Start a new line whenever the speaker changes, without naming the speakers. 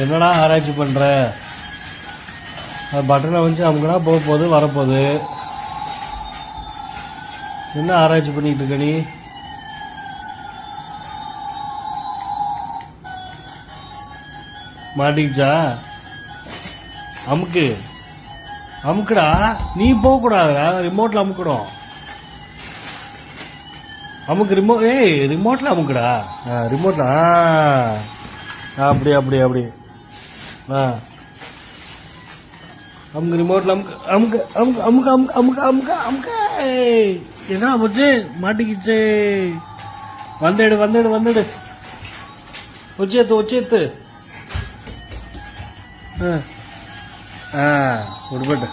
என்னடா ஆராய்ச்சி பண்ற? பட்டனை வச்சு அமுக்குனா போக போகுது வரப்போகுது. என்ன ஆராய்ச்சி பண்ணிட்டு இருக்க நீ? மாட்டிக்கிச்சா? அமுக்கு அமுக்குடா. நீ போக கூடாதுடா, ரிமோட்ல அமுக்கணும். அமுக்கு ரிமோட்ல அமுக்குடா. ரிமோட்ல அப்படி அப்படி அப்படி அமுக்கு ரிமோட்ல அமுக்கு அமுக்கு அமுக்கு அமுக்கு அமுக்கு அமுக்கு அமுக்கு அமுக்கு. என்ன போச்சு? மாட்டிக்கிச்சு. வந்துடு வந்துடு வந்துடு. ஒச்சேத்து ஒச்சேத்து. விடுபட்டு